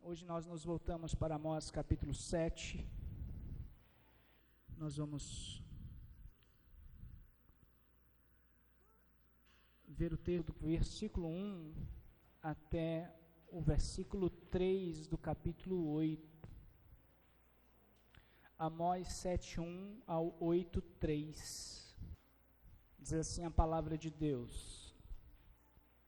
Hoje nós nos voltamos para Amós capítulo 7. Nós vamos ver o texto do versículo 1 até o versículo 3 do capítulo 8. Amós 7:1 ao 8:3. Diz assim a palavra de Deus: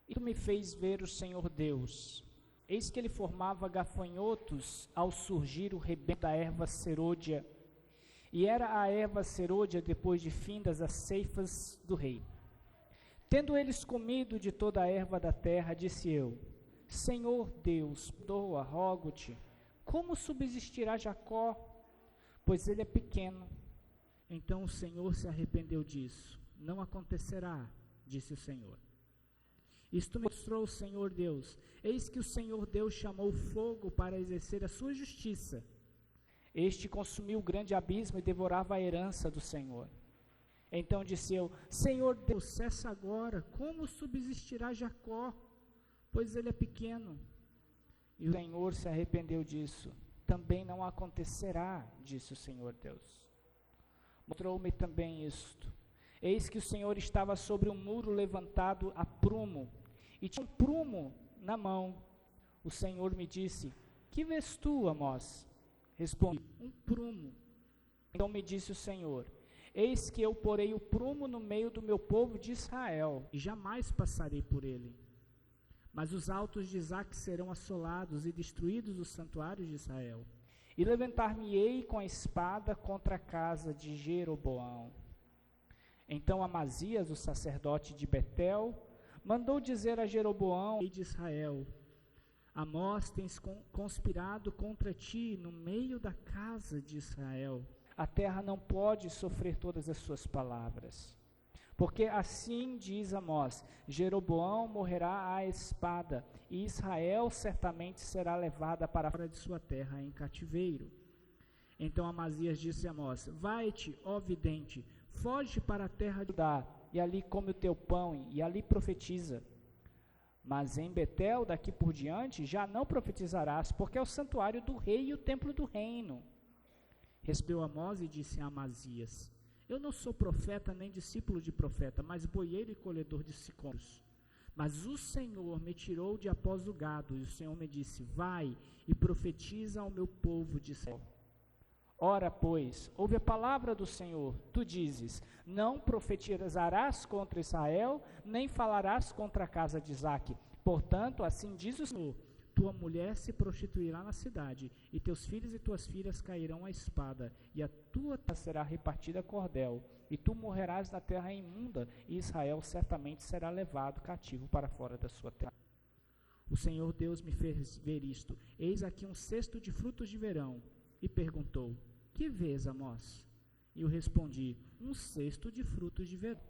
E tu me fez ver o Senhor Deus. Eis que ele formava gafanhotos ao surgir o rebento da erva serôdia, e era a erva serôdia depois de findas as ceifas do rei. Tendo eles comido de toda a erva da terra, disse eu: Senhor Deus, perdoa, rogo-te, como subsistirá Jacó, pois ele é pequeno? Então o Senhor se arrependeu disso. Não acontecerá, disse o Senhor. Isto mostrou o Senhor Deus. Eis que o Senhor Deus chamou fogo para exercer a sua justiça. Este consumiu o grande abismo e devorava a herança do Senhor. Então disse eu: Senhor Deus, cessa agora, como subsistirá Jacó, pois ele é pequeno? E o Senhor se arrependeu disso. Também não acontecerá, disse o Senhor Deus. Mostrou-me também isto. Eis que o Senhor estava sobre um muro levantado a prumo, e tinha um prumo na mão. O Senhor me disse: Que vês tu, Amós? Respondi: Um prumo. Então me disse o Senhor: Eis que eu porei o prumo no meio do meu povo de Israel, e jamais passarei por ele. Mas os altos de Isaque serão assolados e destruídos os santuários de Israel. E levantar-me-ei com a espada contra a casa de Jeroboão. Então Amazias, o sacerdote de Betel, mandou dizer a Jeroboão, rei de Israel: Amós, tens conspirado contra ti no meio da casa de Israel. A terra não pode sofrer todas as suas palavras. Porque assim diz Amós: Jeroboão morrerá à espada, e Israel certamente será levada para fora de sua terra em cativeiro. Então Amazias disse a Amós: Vai-te, ó vidente, foge para a terra de Judá, e ali come o teu pão, e ali profetiza. Mas em Betel, daqui por diante, já não profetizarás, porque é o santuário do rei e o templo do reino. Respondeu Amós e disse a Amazias: Eu não sou profeta nem discípulo de profeta, mas boieiro e colhedor de sicômoros. Mas o Senhor me tirou de após o gado, e o Senhor me disse: Vai e profetiza ao meu povo de Israel. Ora, pois, ouve a palavra do Senhor. Tu dizes: Não profetizarás contra Israel, nem falarás contra a casa de Isaque. Portanto, assim diz o Senhor: Tua mulher se prostituirá na cidade, e teus filhos e tuas filhas cairão à espada, e a tua terra será repartida a cordel, e tu morrerás na terra imunda, e Israel certamente será levado cativo para fora da sua terra. O Senhor Deus me fez ver isto: Eis aqui um cesto de frutos de verão. E perguntou: Que vês, Amós? E eu respondi: Um cesto de frutos de verão.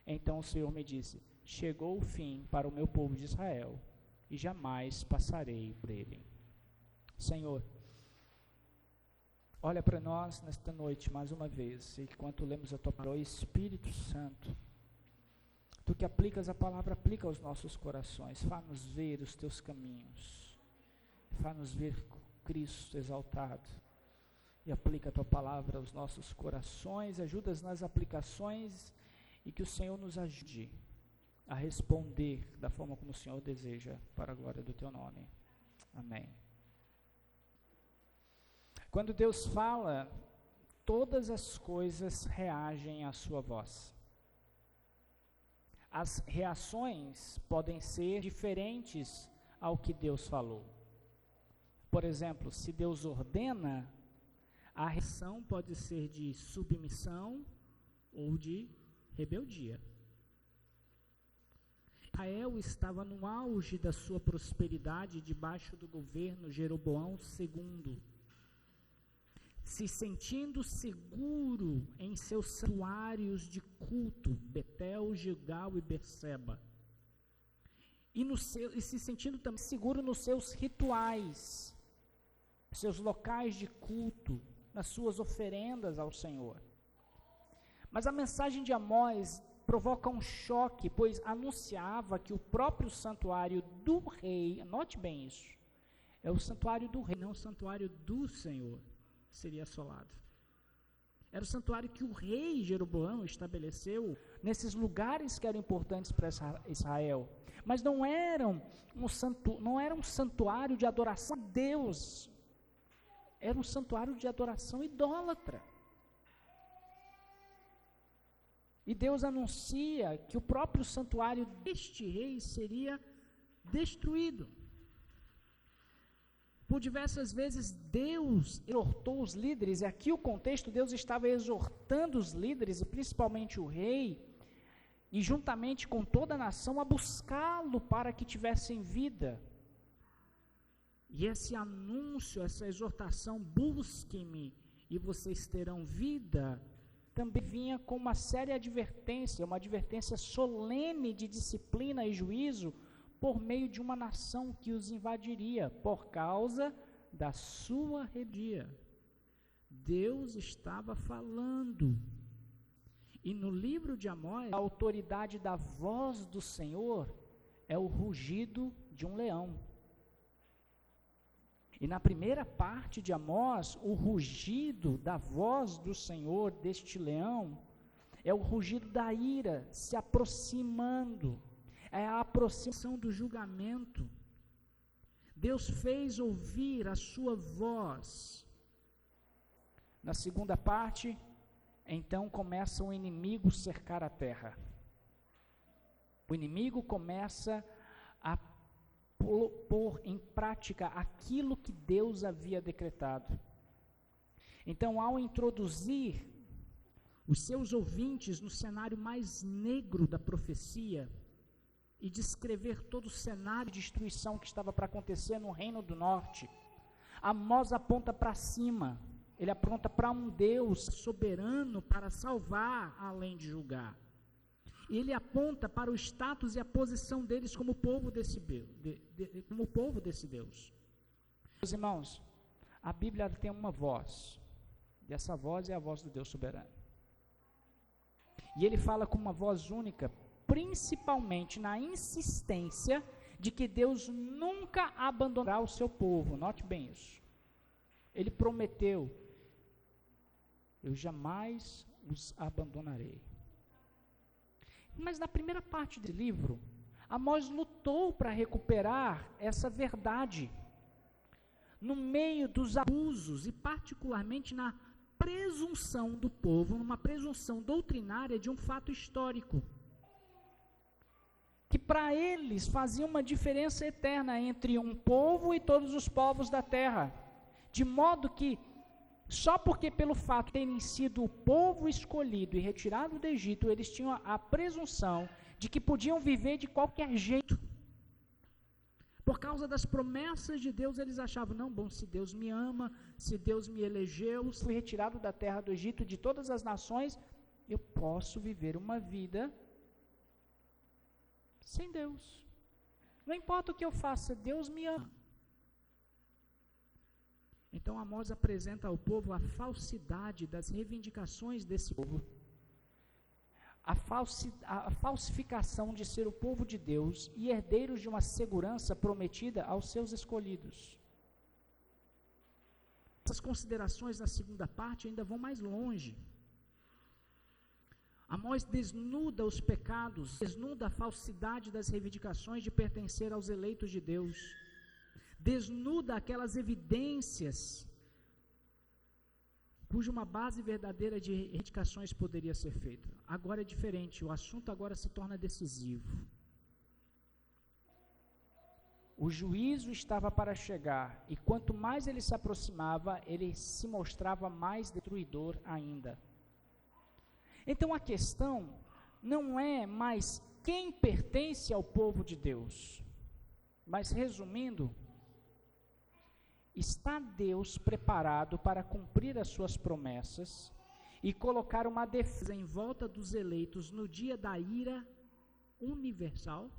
Então o Senhor me disse: Chegou o fim para o meu povo de Israel, e jamais passarei por ele. Senhor, olha para nós nesta noite mais uma vez, e enquanto lemos a tua palavra, Espírito Santo, tu que aplicas a palavra, aplica aos nossos corações, faz-nos ver os teus caminhos, faz-nos ver Cristo exaltado, e aplica a tua palavra aos nossos corações, ajuda-nos nas aplicações, e que o Senhor nos ajude a responder da forma como o Senhor deseja, para a glória do teu nome. Amém. Quando Deus fala, todas as coisas reagem à sua voz. As reações podem ser diferentes ao que Deus falou. Por exemplo, se Deus ordena, a reação pode ser de submissão ou de rebeldia. Israel estava no auge da sua prosperidade debaixo do governo Jeroboão II, se sentindo seguro em seus santuários de culto, Betel, Gilgal e Berseba, e se sentindo também seguro nos seus rituais, seus locais de culto, nas suas oferendas ao Senhor. Mas a mensagem de Amós provoca um choque, pois anunciava que o próprio santuário do rei, anote bem isso, É o santuário do rei, não o santuário do Senhor, seria assolado. Era o santuário que o rei Jeroboão estabeleceu nesses lugares que eram importantes para Israel. Mas não era um santuário de adoração a Deus. Era um santuário de adoração idólatra. E Deus anuncia que o próprio santuário deste rei seria destruído. Por diversas vezes Deus exortou os líderes, e aqui o contexto, Deus estava exortando os líderes, e principalmente o rei, e juntamente com toda a nação, a buscá-lo para que tivessem vida. E esse anúncio, essa exortação, busquem-me e vocês terão vida, também vinha com uma séria advertência, uma advertência solene de disciplina e juízo, por meio de uma nação que os invadiria, por causa da sua rebeldia. Deus estava falando. E no livro de Amós, a autoridade da voz do Senhor é o rugido de um leão. E na primeira parte de Amós, o rugido da voz do Senhor, deste leão, é o rugido da ira se aproximando. É a aproximação do julgamento. Deus fez ouvir a sua voz. Na segunda parte, então começa o inimigo cercar a terra. O inimigo começa a pôr em prática aquilo que Deus havia decretado. Então, ao introduzir os seus ouvintes no cenário mais negro da profecia, e descrever todo o cenário de destruição que estava para acontecer no Reino do Norte, Amós aponta para cima, ele aponta para um Deus soberano para salvar, além de julgar. E ele aponta para o status e a posição deles como povo desse Deus. Meus irmãos, a Bíblia tem uma voz, e essa voz é a voz do Deus soberano. E ele fala com uma voz única, principalmente na insistência de que Deus nunca abandonará o seu povo. Note bem isso. Ele prometeu: eu jamais os abandonarei. Mas na primeira parte do livro, Amós lutou para recuperar essa verdade, no meio dos abusos e particularmente na presunção do povo, numa presunção doutrinária de um fato histórico, que para eles fazia uma diferença eterna entre um povo e todos os povos da terra, de modo que, só porque pelo fato de terem sido o povo escolhido e retirado do Egito, eles tinham a presunção de que podiam viver de qualquer jeito. Por causa das promessas de Deus, eles achavam, não, bom, se Deus me ama, se Deus me elegeu, se fui retirado da terra do Egito, de todas as nações, eu posso viver uma vida sem Deus. Não importa o que eu faça, Deus me ama. Então Amós apresenta ao povo a falsidade das reivindicações desse povo, a falsificação de ser o povo de Deus e herdeiros de uma segurança prometida aos seus escolhidos. Essas considerações na segunda parte ainda vão mais longe. Amós desnuda os pecados, desnuda a falsidade das reivindicações de pertencer aos eleitos de Deus, desnuda aquelas evidências cuja uma base verdadeira de reivindicações poderia ser feita. Agora é diferente, o assunto agora se torna decisivo. O juízo estava para chegar, e quanto mais ele se aproximava, ele se mostrava mais destruidor ainda. Então a questão não é mais quem pertence ao povo de Deus, mas resumindo, está Deus preparado para cumprir as suas promessas e colocar uma defesa em volta dos eleitos no dia da ira universal?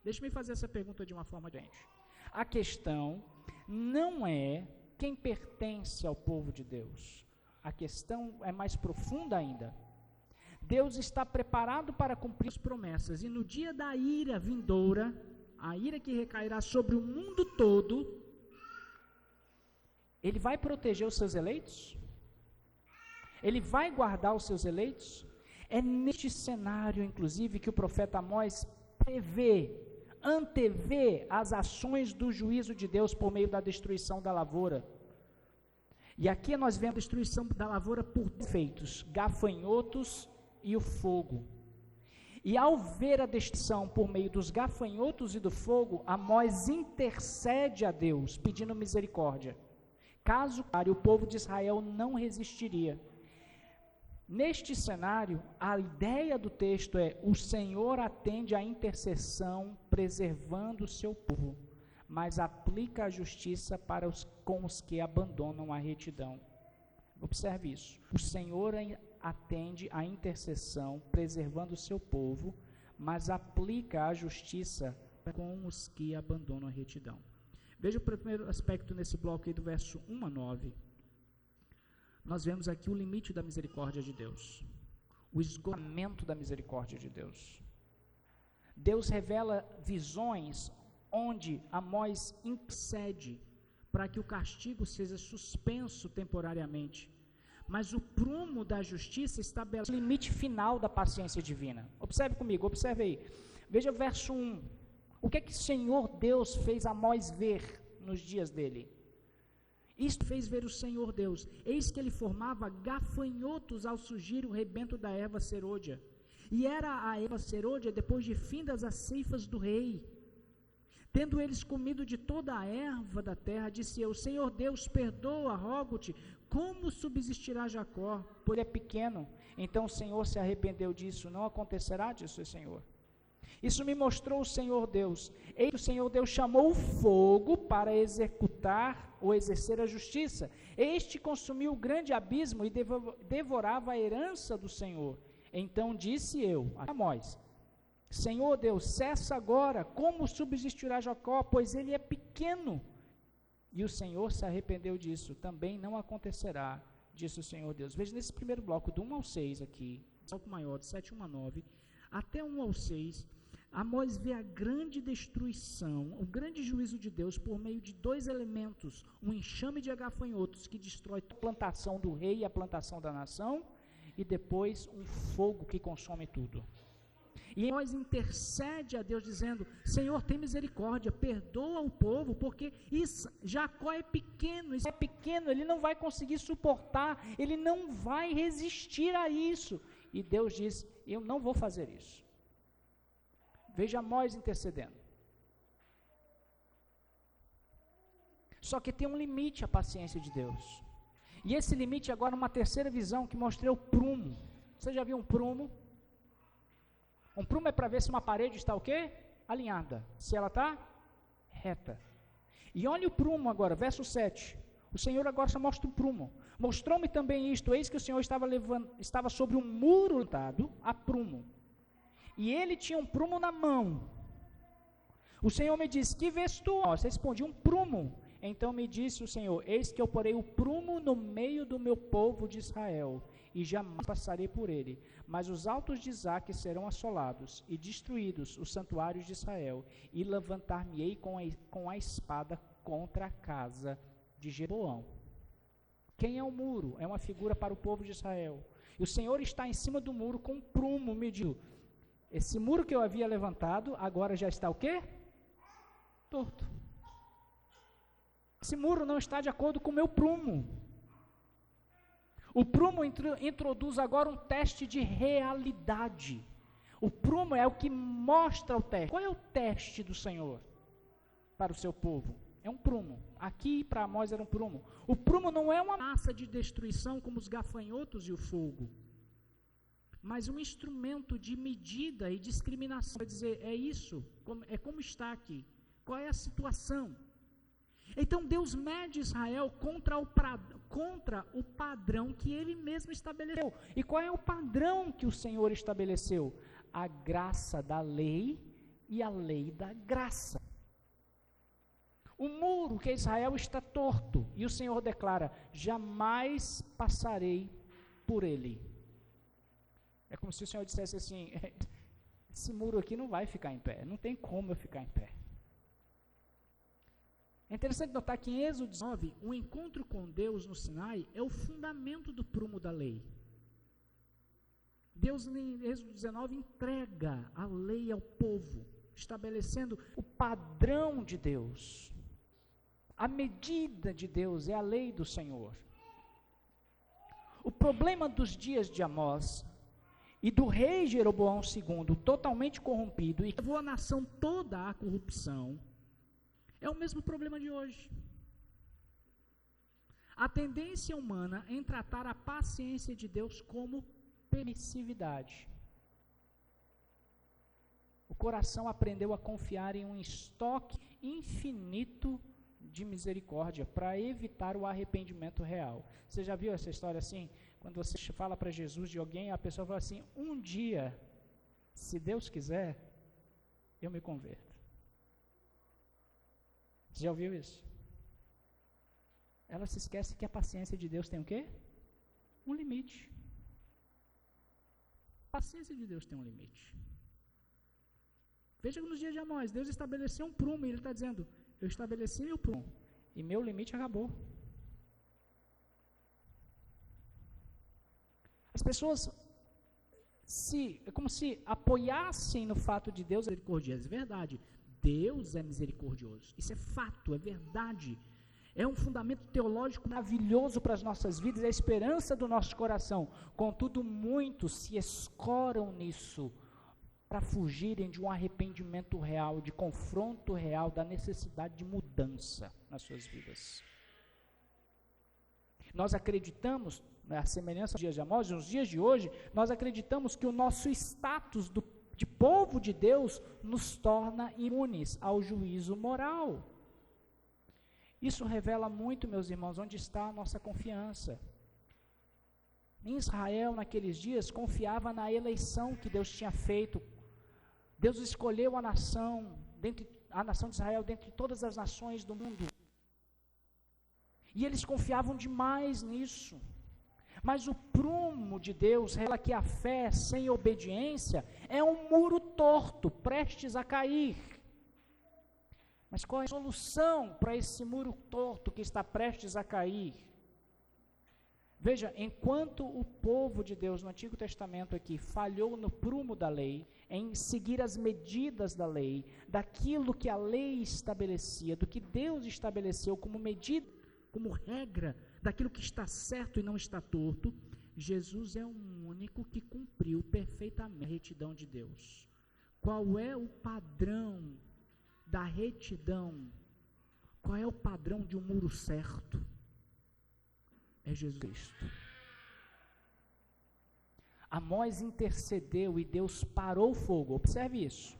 Deixa-me fazer essa pergunta de uma forma diferente. A questão não é quem pertence ao povo de Deus. A questão é mais profunda ainda. Deus está preparado para cumprir as promessas, e no dia da ira vindoura, a ira que recairá sobre o mundo todo, ele vai proteger os seus eleitos? Ele vai guardar os seus eleitos? É neste cenário, inclusive, que o profeta Amós antevê as ações do juízo de Deus por meio da destruição da lavoura. E aqui nós vemos a destruição da lavoura por defeitos, gafanhotos e o fogo. E ao ver a destruição por meio dos gafanhotos e do fogo, Amós intercede a Deus, pedindo misericórdia. Caso contrário, o povo de Israel não resistiria. Neste cenário, a ideia do texto é: o Senhor atende à intercessão, preservando o seu povo, mas aplica a justiça com os que abandonam a retidão. Observe isso. O Senhor atende à intercessão, preservando o seu povo, mas aplica a justiça com os que abandonam a retidão. Veja o primeiro aspecto nesse bloco aí do verso 1 a 9. Nós vemos aqui o limite da misericórdia de Deus, o esgotamento da misericórdia de Deus. Deus revela visões onde Amós intercede para que o castigo seja suspenso temporariamente, mas o prumo da justiça estabelece o limite final da paciência divina. Observe comigo, observe aí. Veja o verso 1. O que é que o Senhor Deus fez Amós ver nos dias dele? Isto fez ver o Senhor Deus: eis que ele formava gafanhotos ao surgir o rebento da erva serôdia, e era a erva serôdia depois de findas as ceifas do rei. Tendo eles comido de toda a erva da terra, disse eu: Senhor Deus, perdoa, rogo-te, como subsistirá Jacó? Pois ele é pequeno. Então o Senhor se arrependeu disso. Não acontecerá, disse o Senhor. Isso me mostrou o Senhor Deus. Eis que o Senhor Deus chamou o fogo para executar ou exercer a justiça. Este consumiu o grande abismo e devorava a herança do Senhor. Então disse eu a Amós: Senhor Deus, cessa agora, como subsistirá Jacó, pois ele é pequeno. E o Senhor se arrependeu disso. Também não acontecerá, disse o Senhor Deus. Veja nesse primeiro bloco, do 1 ao 6 aqui, bloco maior, de 7, 1 a 9, até 1 ao 6, Amós vê a grande destruição, o grande juízo de Deus por meio de dois elementos: um enxame de gafanhotos que destrói a plantação do rei e a plantação da nação, e depois um fogo que consome tudo. E Amós intercede a Deus dizendo: Senhor, tem misericórdia, perdoa o povo, porque Jacó é pequeno, ele não vai conseguir suportar, ele não vai resistir a isso. E Deus diz: eu não vou fazer isso. Veja Amós intercedendo. Só que tem um limite à paciência de Deus. E esse limite agora, uma terceira visão que mostrei o prumo. Você já viu um prumo? Um prumo é para ver se uma parede está o quê? Alinhada. Se ela está reta. E olha o prumo agora, verso 7. O Senhor agora só mostra o prumo. Mostrou-me também isto: eis que o Senhor estava sobre um muro levantado a prumo. E ele tinha um prumo na mão. O Senhor me disse: que vês tu? Você respondi: um prumo. Então me disse o Senhor: eis que eu porei o prumo no meio do meu povo de Israel, e jamais passarei por ele. Mas os altos de Isaque serão assolados, e destruídos os santuários de Israel, e levantar-me-ei com a espada contra a casa de Jeroboão. Quem é o muro? É uma figura para o povo de Israel. E o Senhor está em cima do muro com um prumo, mediu. Esse muro que eu havia levantado, agora já está o quê? Torto. Esse muro não está de acordo com o meu prumo. O prumo introduz agora um teste de realidade. O prumo é o que mostra o teste. Qual é o teste do Senhor para o seu povo? É um prumo. Aqui para Amós era um prumo. O prumo não é uma massa de destruição como os gafanhotos e o fogo, mas um instrumento de medida e discriminação, para dizer: é isso, é como está aqui, qual é a situação. Então Deus mede Israel contra o padrão que ele mesmo estabeleceu. E qual é o padrão que o Senhor estabeleceu? A graça da lei e a lei da graça. O muro que é Israel está torto, e o Senhor declara: jamais passarei por ele. É como se o Senhor dissesse assim: esse muro aqui não vai ficar em pé, não tem como eu ficar em pé. É interessante notar que em Êxodo 19, o encontro com Deus no Sinai é o fundamento do prumo da lei. Deus, em Êxodo 19, entrega a lei ao povo, estabelecendo o padrão de Deus. A medida de Deus é a lei do Senhor. O problema dos dias de Amós e do rei Jeroboão II, totalmente corrompido, e levou a nação toda à corrupção, é o mesmo problema de hoje. A tendência humana em tratar a paciência de Deus como permissividade. O coração aprendeu a confiar em um estoque infinito de misericórdia para evitar o arrependimento real. Você já viu essa história assim? Quando você fala para Jesus de alguém, a pessoa fala assim: um dia, se Deus quiser, eu me converto. Você já ouviu isso? Ela se esquece que a paciência de Deus tem o quê? Um limite. A paciência de Deus tem um limite. Veja que nos dias de Amós, Deus estabeleceu um prumo, e Ele está dizendo: eu estabeleci meu prumo, e meu limite acabou. As pessoas é como se apoiassem no fato de Deus misericordioso. É verdade, Deus é misericordioso. Isso é fato, é verdade. É um fundamento teológico maravilhoso para as nossas vidas, é a esperança do nosso coração. Contudo, muitos se escoram nisso para fugirem de um arrependimento real, de confronto real, da necessidade de mudança nas suas vidas. Nós acreditamos, a semelhança dos dias de Amós, nos dias de hoje, nós acreditamos que o nosso status de povo de Deus nos torna imunes ao juízo moral. Isso revela muito, meus irmãos, onde está a nossa confiança. Em Israel, naqueles dias, confiava na eleição que Deus tinha feito. Deus escolheu a nação de Israel dentre todas as nações do mundo. E eles confiavam demais nisso. Mas o prumo de Deus revela que a fé sem obediência é um muro torto, prestes a cair. Mas qual é a solução para esse muro torto que está prestes a cair? Veja, enquanto o povo de Deus no Antigo Testamento aqui falhou no prumo da lei, em seguir as medidas da lei, daquilo que a lei estabelecia, do que Deus estabeleceu como medida, como regra, daquilo que está certo e não está torto, Jesus é o único que cumpriu perfeitamente a retidão de Deus. Qual é o padrão da retidão? Qual é o padrão de um muro certo? É Jesus Cristo. Amós intercedeu e Deus parou o fogo. Observe isso.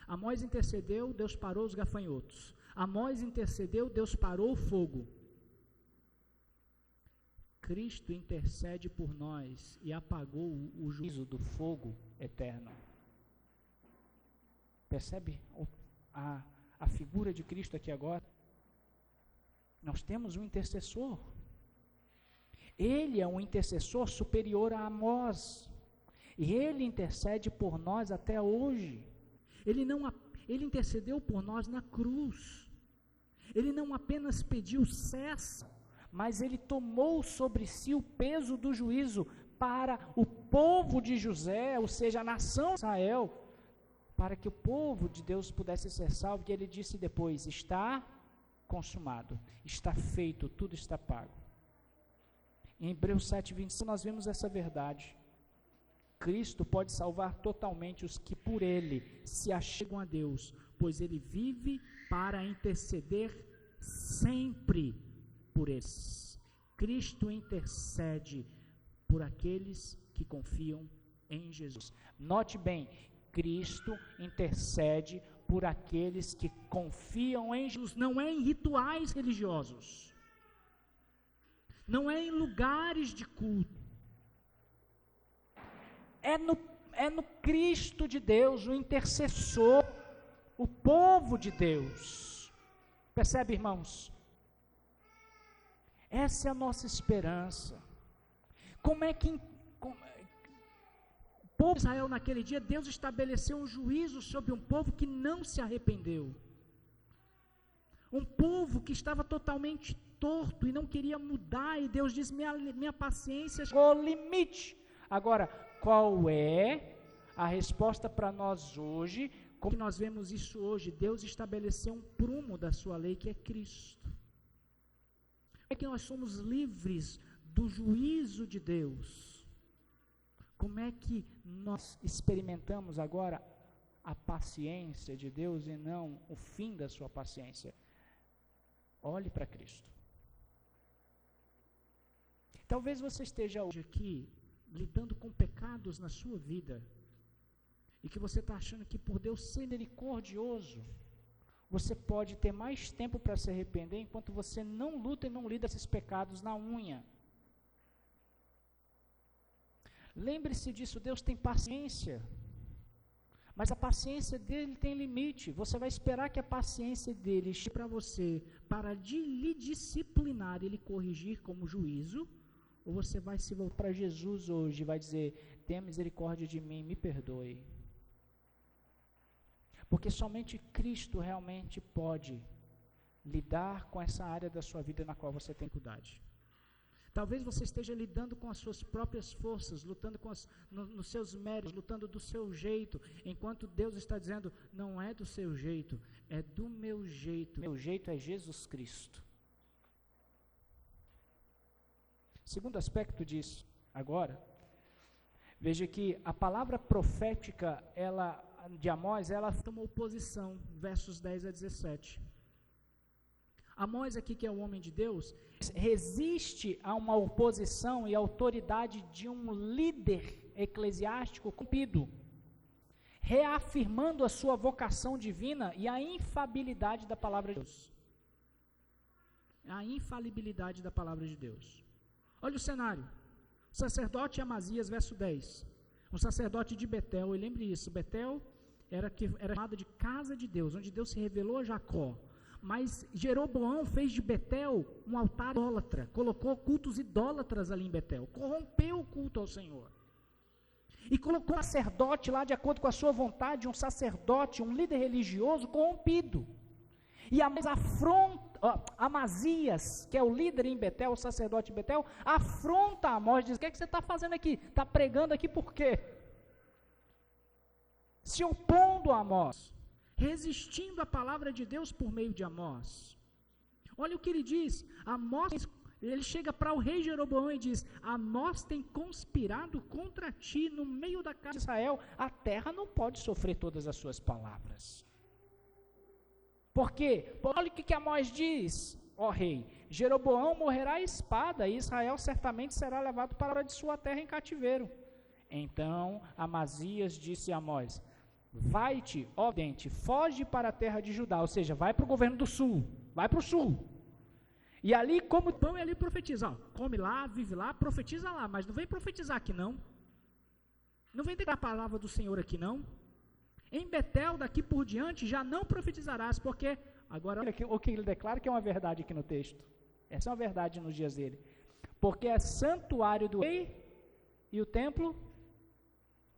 Amós intercedeu, Deus parou os gafanhotos. Amós intercedeu, Deus parou o fogo. Cristo intercede por nós e apagou o juízo do fogo eterno. Percebe a figura de Cristo aqui agora? Nós temos um intercessor. Ele é um intercessor superior a Amós. E ele intercede por nós até hoje. Ele intercedeu por nós na cruz. Ele não apenas pediu cessa, mas ele tomou sobre si o peso do juízo para o povo de José, ou seja, a nação de Israel, para que o povo de Deus pudesse ser salvo. E ele disse depois: está consumado, está feito, tudo está pago. Em Hebreus 7:25 nós vemos essa verdade. Cristo pode salvar totalmente os que por ele se achegam a Deus, pois ele vive para interceder sempre por eles. Cristo intercede por aqueles que confiam em Jesus. Note bem, Cristo intercede por aqueles que confiam em Jesus, não é em rituais religiosos, não é em lugares de culto, é no Cristo de Deus, o intercessor, o povo de Deus. Percebe, irmãos? Essa é a nossa esperança. Como é que o povo de Israel naquele dia, Deus estabeleceu um juízo sobre um povo que não se arrependeu. Um povo que estava totalmente torto e não queria mudar, e Deus diz, minha paciência chegou ao limite. Agora, qual é a resposta para nós hoje? Como nós vemos isso hoje? Deus estabeleceu um prumo da sua lei, que é Cristo. É que nós somos livres do juízo de Deus. Como é que nós experimentamos agora a paciência de Deus e não o fim da sua paciência? Olhe para Cristo. Talvez você esteja hoje aqui lidando com pecados na sua vida e que você está achando que por Deus ser misericordioso, você pode ter mais tempo para se arrepender enquanto você não luta e não lida esses pecados na unha. Lembre-se disso, Deus tem paciência, mas a paciência dele tem limite. Você vai esperar que a paciência dele chegue para você, para lhe disciplinar e lhe corrigir como juízo, ou você vai se voltar para Jesus hoje e vai dizer, tenha misericórdia de mim, me perdoe. Porque somente Cristo realmente pode lidar com essa área da sua vida na qual você tem dificuldade. Talvez você esteja lidando com as suas próprias forças, lutando nos seus méritos, lutando do seu jeito, enquanto Deus está dizendo, não é do seu jeito, é do meu jeito. Meu jeito é Jesus Cristo. Segundo aspecto disso, agora, veja que a palavra profética, de Amós, ela tomou posição, versos 10 a 17. Amós aqui, que é o homem de Deus, resiste a uma oposição e autoridade de um líder eclesiástico corrompido, reafirmando a sua vocação divina e a infalibilidade da palavra de Deus. A infalibilidade da palavra de Deus. Olha o cenário. O sacerdote Amazias, verso 10. Um sacerdote de Betel, e lembre isso, Betel era chamado de casa de Deus, onde Deus se revelou a Jacó. Mas Jeroboão fez de Betel um altar idólatra, colocou cultos idólatras ali em Betel, corrompeu o culto ao Senhor. E colocou um sacerdote lá de acordo com a sua vontade, um sacerdote, um líder religioso corrompido. E Amazias, que é o líder em Betel, o sacerdote em Betel, afronta Amós, diz, o que é que você está fazendo aqui? Está pregando aqui por quê? Se opondo a Amós, resistindo à palavra de Deus por meio de Amós. Olha o que ele diz, Amós, ele chega para o rei Jeroboão e diz, Amós tem conspirado contra ti no meio da casa de Israel, a terra não pode sofrer todas as suas palavras. Por quê? Olha o que Amós diz, ó rei, Jeroboão morrerá à espada, e Israel certamente será levado para de sua terra em cativeiro. Então Amazias disse a Amós, vai-te, ó dente, foge para a terra de Judá, ou seja, vai para o governo do sul, vai para o sul. E ali come pão e ali profetiza, ó, come lá, vive lá, profetiza lá, mas não vem profetizar aqui não. Não vem declarar a palavra do Senhor aqui não. Em Betel, daqui por diante, já não profetizarás, porque, agora olha o que ele declara que é uma verdade aqui no texto. Essa é uma verdade nos dias dele. Porque é santuário do rei e o templo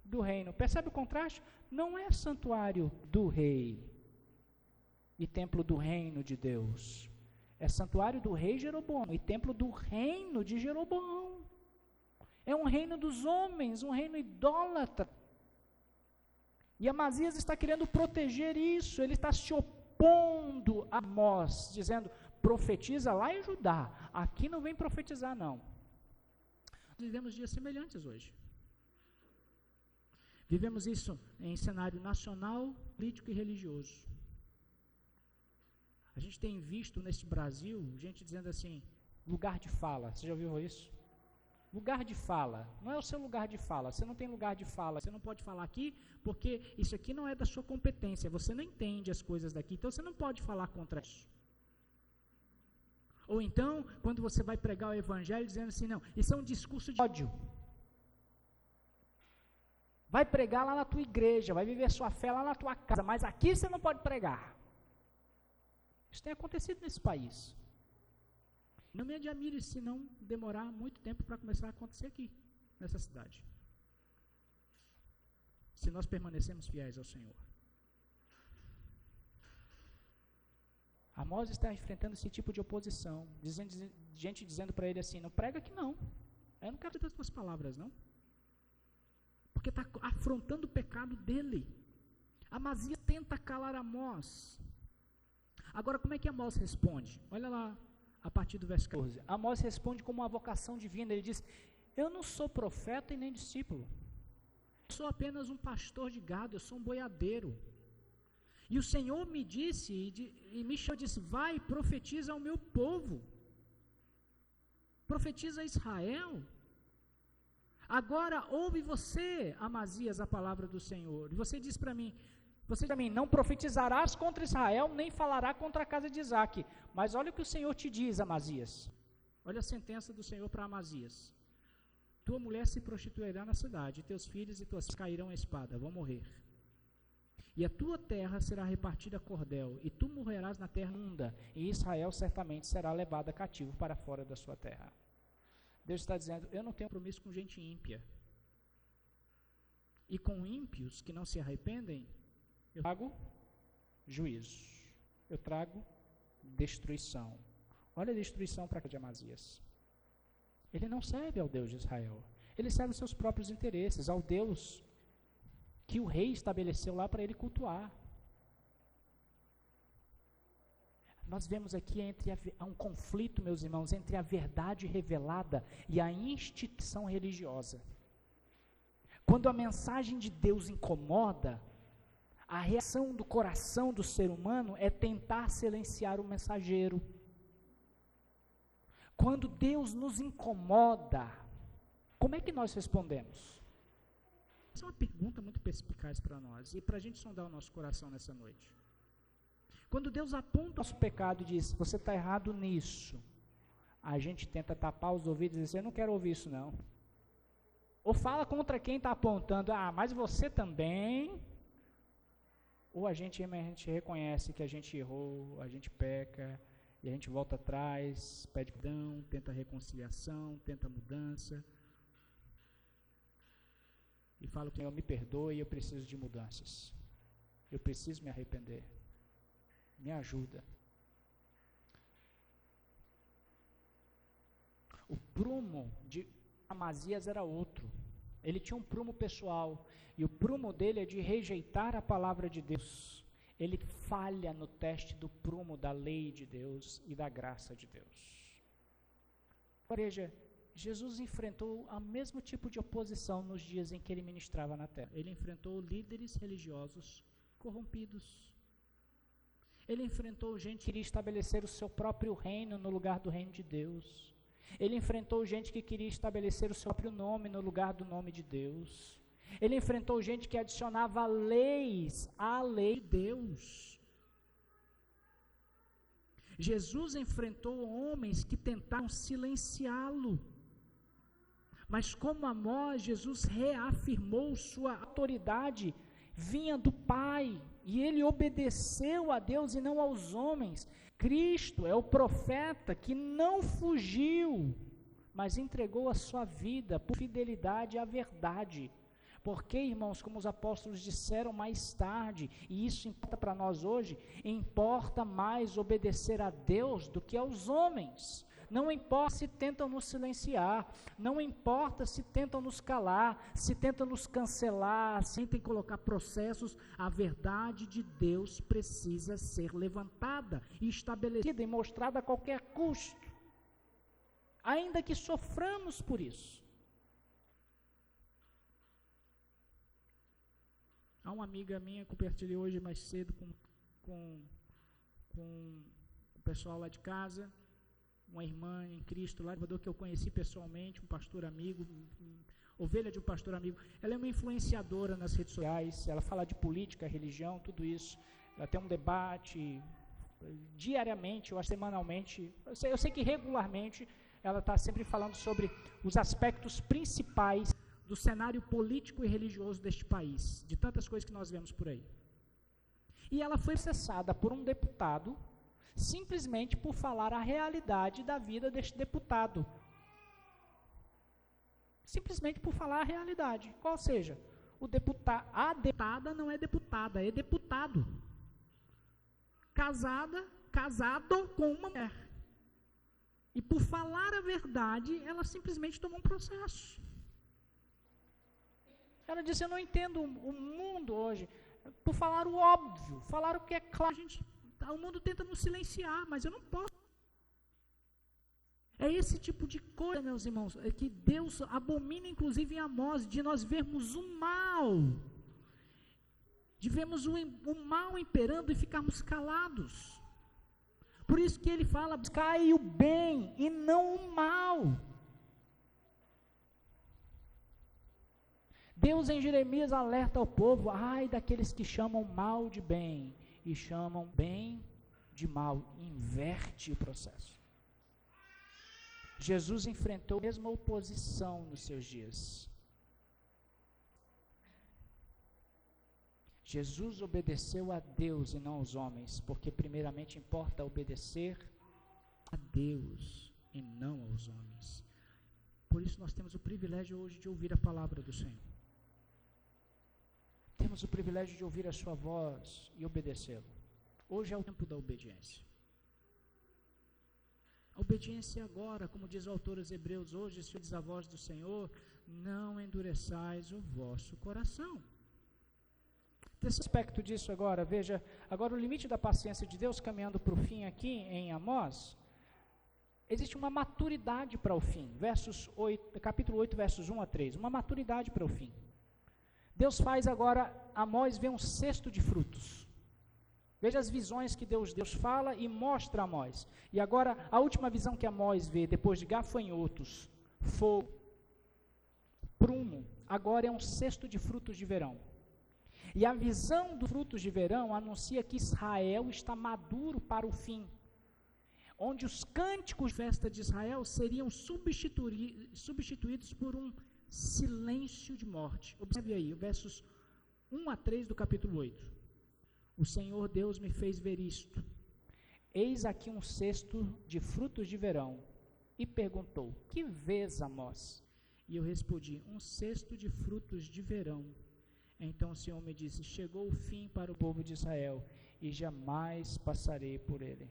do reino. Percebe o contraste? Não é santuário do rei e templo do reino de Deus. É santuário do rei Jeroboão e templo do reino de Jeroboão. É um reino dos homens, um reino idólatra. E Amazias está querendo proteger isso, ele está se opondo a Amós, dizendo, profetiza lá em Judá, aqui não vem profetizar não. Vivemos dias semelhantes hoje. Vivemos isso em cenário nacional, político e religioso. A gente tem visto nesse Brasil, gente dizendo assim, lugar de fala, você já ouviu isso? Lugar de fala, não é o seu lugar de fala, você não tem lugar de fala, você não pode falar aqui, porque isso aqui não é da sua competência, você não entende as coisas daqui, então você não pode falar contra isso. Ou então, quando você vai pregar o evangelho, dizendo assim, não, isso é um discurso de ódio. Vai pregar lá na tua igreja, vai viver sua fé lá na tua casa, mas aqui você não pode pregar. Isso tem acontecido nesse país. Não me admire se não demorar muito tempo para começar a acontecer aqui, nessa cidade. Se nós permanecemos fiéis ao Senhor. Amós está enfrentando esse tipo de oposição, gente dizendo para ele assim, não prega aqui não, eu não quero ter as tuas palavras não, porque está afrontando o pecado dele. Amazias tenta calar Amós. Agora, como é que Amós responde? Olha lá, a partir do verso 14. Amós responde com uma vocação divina. Ele diz, eu não sou profeta e nem discípulo. Eu sou apenas um pastor de gado, eu sou um boiadeiro. E o Senhor me disse, e me chamou e disse, vai, profetiza ao meu povo. Profetiza a Israel. Agora, ouve você, Amazias, a palavra do Senhor. E você diz para mim, não profetizarás contra Israel, nem falará contra a casa de Isaque. Mas olha o que o Senhor te diz, Amazias. Olha a sentença do Senhor para Amazias. Tua mulher se prostituirá na cidade, teus filhos e tuas filhas cairão à espada, vão morrer. E a tua terra será repartida a cordel, e tu morrerás na terra imunda, e Israel certamente será levada cativo para fora da sua terra. Deus está dizendo, eu não tenho compromisso com gente ímpia. E com ímpios que não se arrependem, eu trago juízo, eu trago destruição. Olha a destruição para cá de Amazias. Ele não serve ao Deus de Israel, ele serve aos seus próprios interesses, ao Deus que o rei estabeleceu lá para ele cultuar. Nós vemos aqui há um conflito, meus irmãos, entre a verdade revelada e a instituição religiosa. Quando a mensagem de Deus incomoda, a reação do coração do ser humano é tentar silenciar o mensageiro. Quando Deus nos incomoda, como é que nós respondemos? Essa é uma pergunta muito perspicaz para nós e para a gente sondar o nosso coração nessa noite. Quando Deus aponta o nosso pecado e diz, você está errado nisso, a gente tenta tapar os ouvidos e dizer, eu não quero ouvir isso não. Ou fala contra quem está apontando, mas você também. Ou a gente reconhece que a gente errou, a gente peca, e a gente volta atrás, pede perdão, tenta reconciliação, tenta mudança. E fala que o Senhor me perdoe, eu preciso de mudanças. Eu preciso me arrepender. Me ajuda. O prumo de Amazias era outro. Ele tinha um prumo pessoal. E o prumo dele é de rejeitar a palavra de Deus. Ele falha no teste do prumo da lei de Deus e da graça de Deus. Veja, Jesus enfrentou o mesmo tipo de oposição nos dias em que ele ministrava na terra. Ele enfrentou líderes religiosos corrompidos. Ele enfrentou gente que queria estabelecer o seu próprio reino no lugar do reino de Deus. Ele enfrentou gente que queria estabelecer o seu próprio nome no lugar do nome de Deus. Ele enfrentou gente que adicionava leis à lei de Deus. Jesus enfrentou homens que tentaram silenciá-lo. Mas como Amós, Jesus reafirmou sua autoridade vinha do Pai, e ele obedeceu a Deus e não aos homens. Cristo é o profeta que não fugiu, mas entregou a sua vida por fidelidade à verdade. Porque, irmãos, como os apóstolos disseram mais tarde, e isso importa para nós hoje, importa mais obedecer a Deus do que aos homens. Não importa se tentam nos silenciar, não importa se tentam nos calar, se tentam nos cancelar, se tentam colocar processos, a verdade de Deus precisa ser levantada e estabelecida e mostrada a qualquer custo, ainda que soframos por isso. Há uma amiga minha que compartilhei hoje mais cedo com o pessoal lá de casa, uma irmã em Cristo lá, que eu conheci pessoalmente, um pastor amigo, ovelha de um pastor amigo. Ela é uma influenciadora nas redes sociais, ela fala de política, religião, tudo isso. Ela tem um debate diariamente, ou semanalmente, eu sei que regularmente ela está sempre falando sobre os aspectos principais do cenário político e religioso deste país, de tantas coisas que nós vemos por aí. E ela foi processada por um deputado, simplesmente por falar a realidade da vida deste deputado. Simplesmente por falar a realidade. Qual seja, a deputada não é deputada, é deputado. Casada casado com uma mulher. E por falar a verdade, ela simplesmente tomou um processo. Ela disse, eu não entendo o mundo hoje. Por falar o óbvio, falar o que é claro. O mundo tenta nos silenciar, mas eu não posso. É esse tipo de coisa, meus irmãos, que Deus abomina, inclusive em Amós, de nós vermos o mal. De vermos o mal imperando e ficarmos calados. Por isso que ele fala, buscai o bem e não o mal. Deus em Jeremias alerta ao povo, ai daqueles que chamam mal de bem e chamam bem de mal. Inverte o processo. Jesus enfrentou a mesma oposição nos seus dias. Jesus obedeceu a Deus e não aos homens, porque primeiramente importa obedecer a Deus e não aos homens. Por isso nós temos o privilégio hoje de ouvir a palavra do Senhor. Temos o privilégio de ouvir a sua voz e obedecê-lo. Hoje é o tempo da obediência. A obediência agora, como diz o autor aos Hebreus, hoje, se oudes a voz do Senhor, não endureçais o vosso coração. Esse aspecto disso agora, veja, agora o limite da paciência de Deus caminhando para o fim aqui em Amós, existe uma maturidade para o fim, capítulo 8, versos 1 a 3, uma maturidade para o fim. Deus faz agora, Amós vê um cesto de frutos. Veja as visões que Deus fala e mostra a Amós. E agora, a última visão que Amós vê, depois de gafanhotos, fogo, prumo, agora é um cesto de frutos de verão. E a visão dos frutos de verão anuncia que Israel está maduro para o fim, onde os cânticos de festa de Israel seriam substituídos por um silêncio de morte. Observe aí, versos 1 a 3 do capítulo 8. O Senhor Deus me fez ver isto. Eis aqui um cesto de frutos de verão. E perguntou, que vês, Amós? E eu respondi, um cesto de frutos de verão. Então o Senhor me disse, chegou o fim para o povo de Israel, e jamais passarei por ele.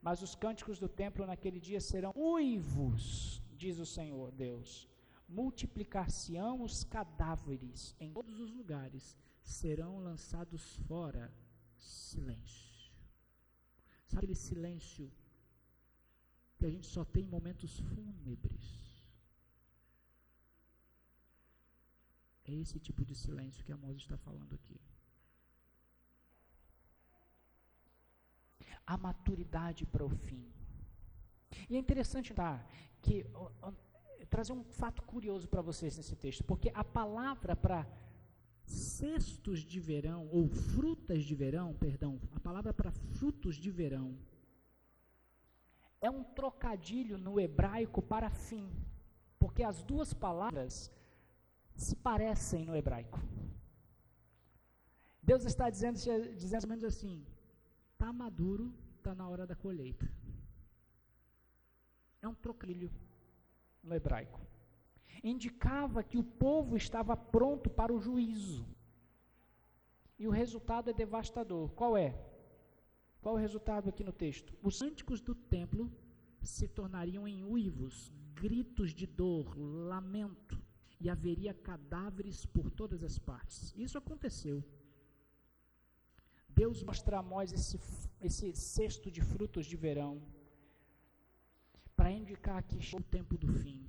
Mas os cânticos do templo naquele dia serão uivos, diz o Senhor Deus. Multiplicar-se-ão os cadáveres em todos os lugares, serão lançados fora. Silêncio. Sabe aquele silêncio que a gente só tem em momentos fúnebres? É esse tipo de silêncio que Amós está falando aqui. A maturidade para o fim. E é interessante trazer um fato curioso para vocês nesse texto, porque a palavra para cestos de verão, ou frutas de verão, a palavra para frutos de verão, é um trocadilho no hebraico para fim, porque as duas palavras se parecem no hebraico. Deus está dizendo mais ou menos assim, está maduro, está na hora da colheita. É um trocadilho no hebraico. Indicava que o povo estava pronto para o juízo. E o resultado é devastador. Qual é? Qual é o resultado aqui no texto? Os cânticos do templo se tornariam em uivos, gritos de dor, lamento, e haveria cadáveres por todas as partes. Isso aconteceu. Deus mostra a Amós esse cesto de frutos de verão, para indicar que chegou o tempo do fim.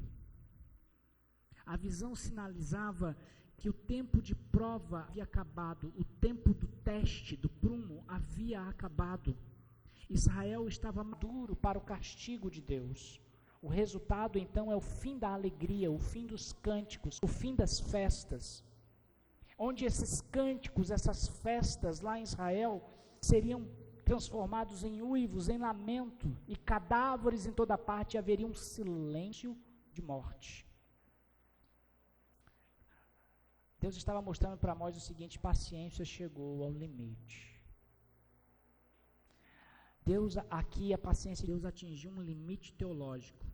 A visão sinalizava que o tempo de prova havia acabado, o tempo do teste, do prumo, havia acabado. Israel estava maduro para o castigo de Deus. O resultado, então, é o fim da alegria, o fim dos cânticos, o fim das festas. Onde esses cânticos, essas festas lá em Israel, seriam transformados em uivos, em lamento, e cadáveres em toda parte, e haveria um silêncio de morte. Deus estava mostrando para Amós o seguinte: paciência chegou ao limite. A paciência de Deus atingiu um limite teológico.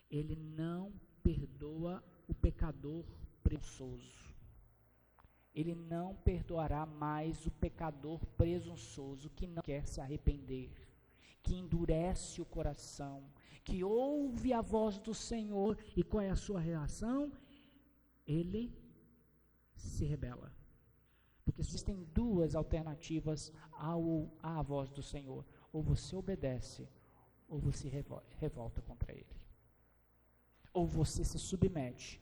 Ele não perdoa o pecador presunçoso. Ele não perdoará mais o pecador presunçoso que não quer se arrepender, que endurece o coração, que ouve a voz do Senhor, e qual é a sua reação? Ele se rebela. Porque existem duas alternativas à voz do Senhor: ou você obedece, ou você revolta contra ele. Ou você se submete,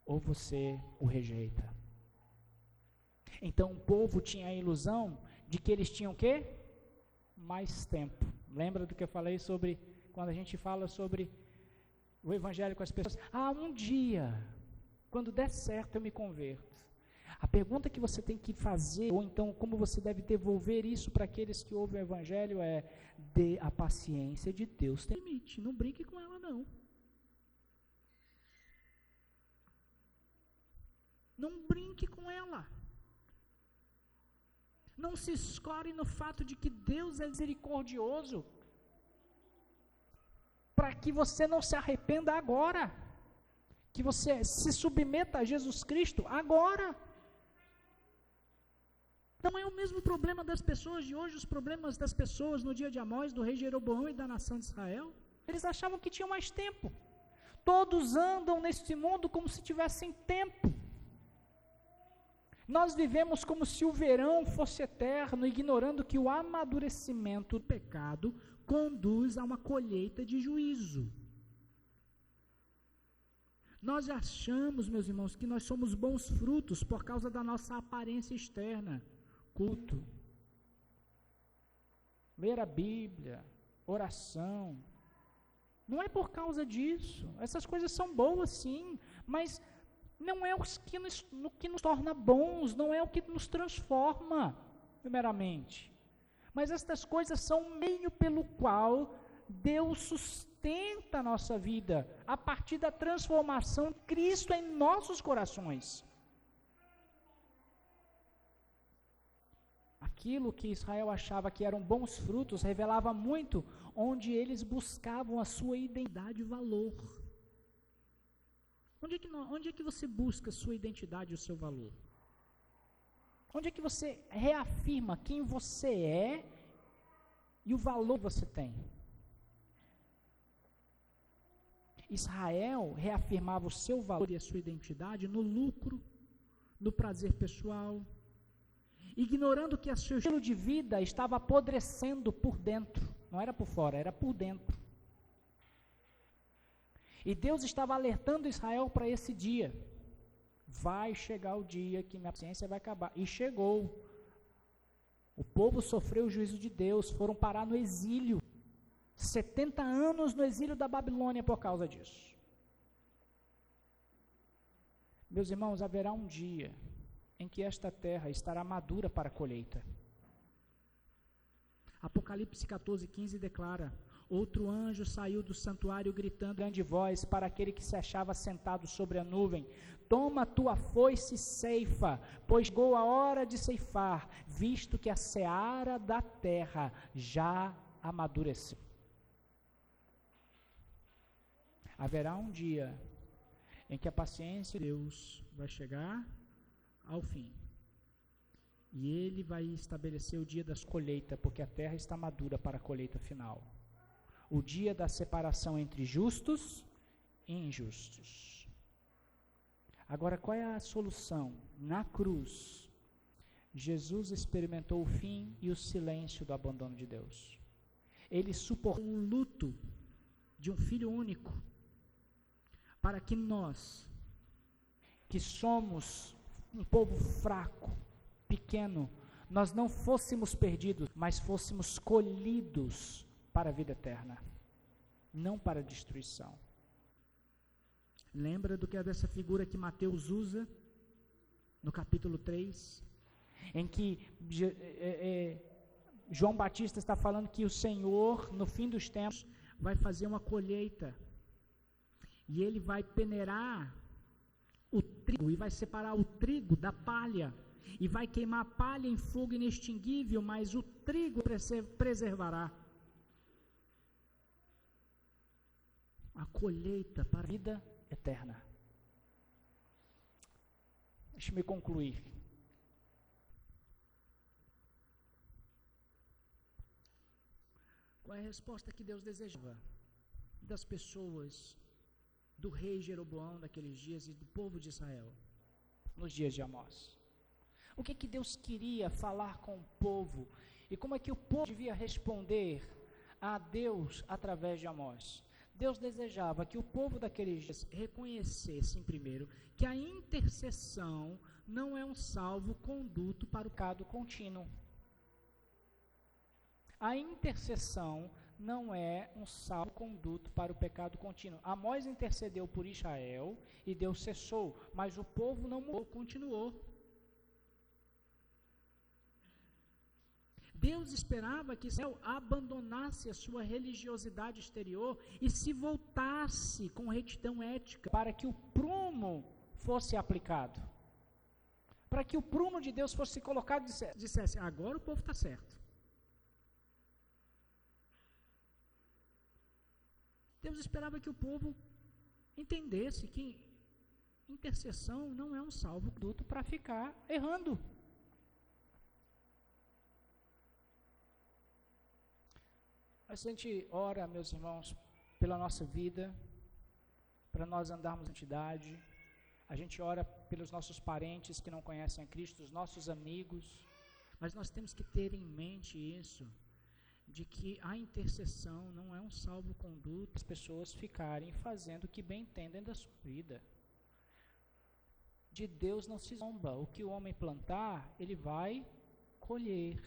ou você o rejeita. Então o povo tinha a ilusão de que eles tinham o quê? Mais tempo. Lembra do que eu falei sobre, quando a gente fala sobre o evangelho com as pessoas? Um dia, quando der certo eu me converto. A pergunta que você tem que fazer, ou então como você deve devolver isso para aqueles que ouvem o evangelho é: a paciência de Deus tem limite, não brinque com ela não. Não brinque com ela. Não se escore no fato de que Deus é misericordioso, para que você não se arrependa agora, que você se submeta a Jesus Cristo agora. Não é o mesmo problema das pessoas de hoje, os problemas das pessoas no dia de Amós, do rei Jeroboão e da nação de Israel. Eles achavam que tinham mais tempo. Todos andam neste mundo como se tivessem tempo. Nós vivemos como se o verão fosse eterno, ignorando que o amadurecimento do pecado conduz a uma colheita de juízo. Nós achamos, meus irmãos, que nós somos bons frutos por causa da nossa aparência externa. Culto, ler a Bíblia, oração. Não é por causa disso. Essas coisas são boas sim, mas não é o que nos torna bons, não é o que nos transforma, primeiramente. Mas estas coisas são o meio pelo qual Deus sustenta a nossa vida, a partir da transformação de Cristo em nossos corações. Aquilo que Israel achava que eram bons frutos, revelava muito onde eles buscavam a sua identidade e valor. Onde é que você busca a sua identidade e o seu valor? Onde é que você reafirma quem você é e o valor que você tem? Israel reafirmava o seu valor e a sua identidade no lucro, no prazer pessoal, ignorando que o seu estilo de vida estava apodrecendo por dentro. Não era por fora, era por dentro. E Deus estava alertando Israel para esse dia. Vai chegar o dia que minha paciência vai acabar. E chegou. O povo sofreu o juízo de Deus, foram parar no exílio. 70 anos no exílio da Babilônia por causa disso. Meus irmãos, haverá um dia em que esta terra estará madura para a colheita. Apocalipse 14:15 declara: outro anjo saiu do santuário gritando em grande voz para aquele que se achava sentado sobre a nuvem: toma tua foice e ceifa, pois chegou a hora de ceifar, visto que a seara da terra já amadureceu. Haverá um dia em que a paciência de Deus vai chegar ao fim. E Ele vai estabelecer o dia das colheitas, porque a terra está madura para a colheita final. O dia da separação entre justos e injustos. Agora, qual é a solução? Na cruz, Jesus experimentou o fim e o silêncio do abandono de Deus. Ele suportou o luto de um filho único, para que nós, que somos um povo fraco, pequeno, nós não fôssemos perdidos, mas fôssemos colhidos para a vida eterna, não para a destruição. Lembra do que é dessa figura que Mateus usa no capítulo 3, em que João Batista está falando que o Senhor, no fim dos tempos, vai fazer uma colheita, e Ele vai peneirar o trigo, e vai separar o trigo da palha, e vai queimar a palha em fogo inextinguível, mas o trigo preservará. A colheita para a vida eterna. Deixe-me concluir. Qual é a resposta que Deus desejava das pessoas, do rei Jeroboão daqueles dias e do povo de Israel, nos dias de Amós? O que Deus queria falar com o povo e como é que o povo devia responder a Deus através de Amós? Deus desejava que o povo daqueles dias reconhecessem primeiro que a intercessão não é um salvo-conduto para o pecado contínuo. A intercessão não é um salvo-conduto para o pecado contínuo. Amós intercedeu por Israel e Deus cessou, mas o povo não mudou, continuou. Deus esperava que Israel abandonasse a sua religiosidade exterior e se voltasse com retidão ética para que o prumo fosse aplicado. Para que o prumo de Deus fosse colocado e dissesse, agora o povo está certo. Deus esperava que o povo entendesse que intercessão não é um salvo-conduto para ficar errando. Mas a gente ora, meus irmãos, pela nossa vida, para nós andarmos em santidade. A gente ora pelos nossos parentes que não conhecem a Cristo, os nossos amigos. Mas nós temos que ter em mente isso, de que a intercessão não é um salvo-conduto para as pessoas ficarem fazendo o que bem entendem da sua vida. De Deus não se zomba. O que o homem plantar, ele vai colher.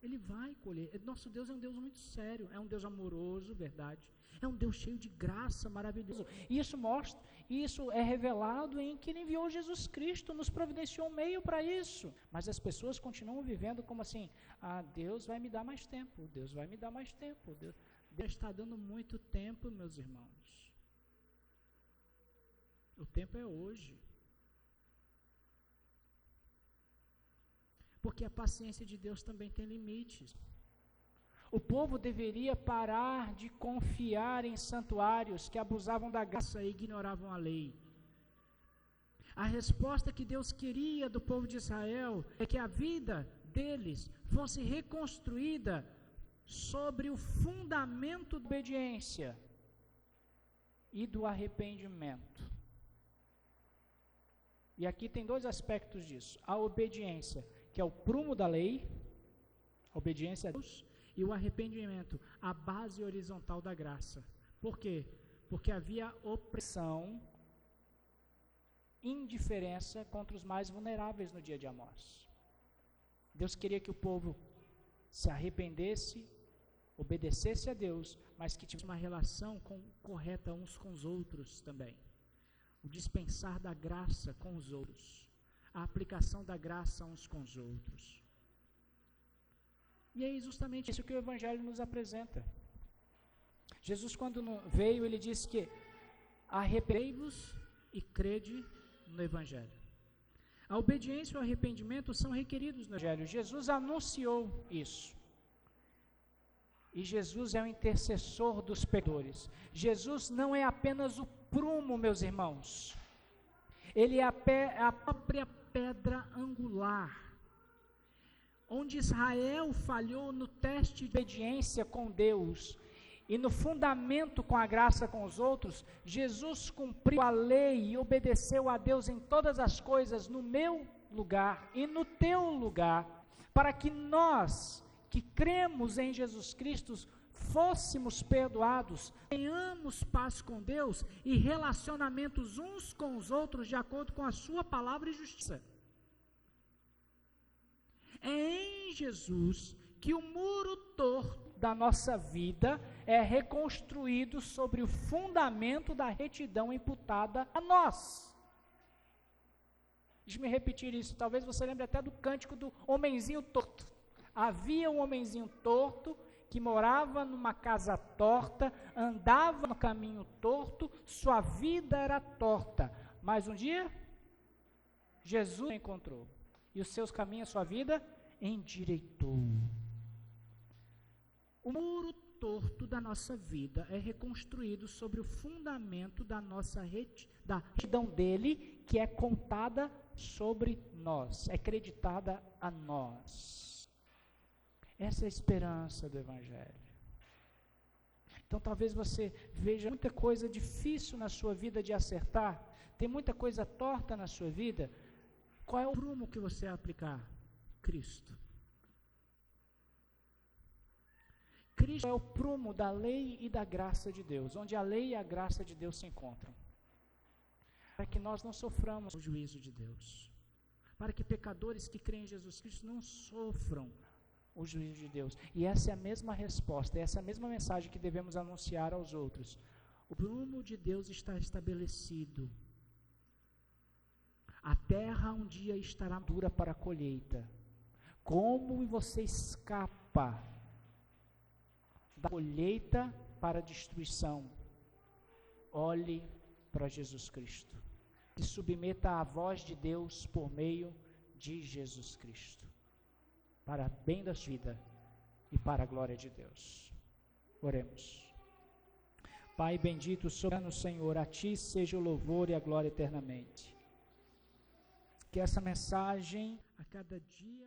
Ele vai colher. Nosso Deus é um Deus muito sério, é um Deus amoroso, verdade. É um Deus cheio de graça, maravilhoso. E isso é revelado em que Ele enviou Jesus Cristo, nos providenciou um meio para isso. Mas as pessoas continuam vivendo como assim, Deus vai me dar mais tempo, Deus vai me dar mais tempo. Deus está dando muito tempo, meus irmãos. O tempo é hoje. Porque a paciência de Deus também tem limites. O povo deveria parar de confiar em santuários que abusavam da graça e ignoravam a lei. A resposta que Deus queria do povo de Israel é que a vida deles fosse reconstruída sobre o fundamento da obediência e do arrependimento. E aqui tem dois aspectos disso. A obediência, que é o prumo da lei, a obediência a Deus, e o arrependimento, a base horizontal da graça. Por quê? Porque havia opressão, indiferença contra os mais vulneráveis no dia de Amós. Deus queria que o povo se arrependesse, obedecesse a Deus, mas que tivesse uma relação correta uns com os outros também. O dispensar da graça com os outros. A aplicação da graça uns com os outros. E é justamente isso que o Evangelho nos apresenta. Jesus, quando veio, ele disse que arrependei-vos e crede no Evangelho. A obediência e o arrependimento são requeridos no Evangelho. Jesus anunciou isso. E Jesus é o intercessor dos pecadores. Jesus não é apenas o prumo, meus irmãos. Ele é a própria pedra angular. Onde Israel falhou no teste de obediência com Deus e no fundamento com a graça com os outros, Jesus cumpriu a lei e obedeceu a Deus em todas as coisas no meu lugar e no teu lugar, para que nós, que cremos em Jesus Cristo, fôssemos perdoados, tenhamos paz com Deus e relacionamentos uns com os outros de acordo com a sua palavra e justiça. É em Jesus que o muro torto da nossa vida é reconstruído sobre o fundamento da retidão imputada a nós. Deixa-me repetir isso, talvez você lembre até do cântico do homenzinho torto. Havia um homenzinho torto que morava numa casa torta, andava no caminho torto, sua vida era torta. Mas um dia, Jesus o encontrou. E os seus caminhos, sua vida, endireitou. O muro torto da nossa vida é reconstruído sobre o fundamento da nossa da retidão dele, que é contada sobre nós, é creditada a nós. Essa é a esperança do Evangelho. Então talvez você veja muita coisa difícil na sua vida de acertar, tem muita coisa torta na sua vida. Qual é o prumo que você vai aplicar? Cristo. Cristo é o prumo da lei e da graça de Deus, onde a lei e a graça de Deus se encontram. Para que nós não soframos o juízo de Deus. Para que pecadores que creem em Jesus Cristo não sofram o juízo de Deus. E essa é a mesma resposta, essa é a mesma mensagem que devemos anunciar aos outros. O prumo de Deus está estabelecido. A terra um dia estará dura para a colheita. Como você escapa da colheita para a destruição? Olhe para Jesus Cristo. Se submeta à voz de Deus por meio de Jesus Cristo. Para o bem da vida e para a glória de Deus. Oremos. Pai bendito, soberano Senhor, a Ti seja o louvor e a glória eternamente. Que essa mensagem a cada dia...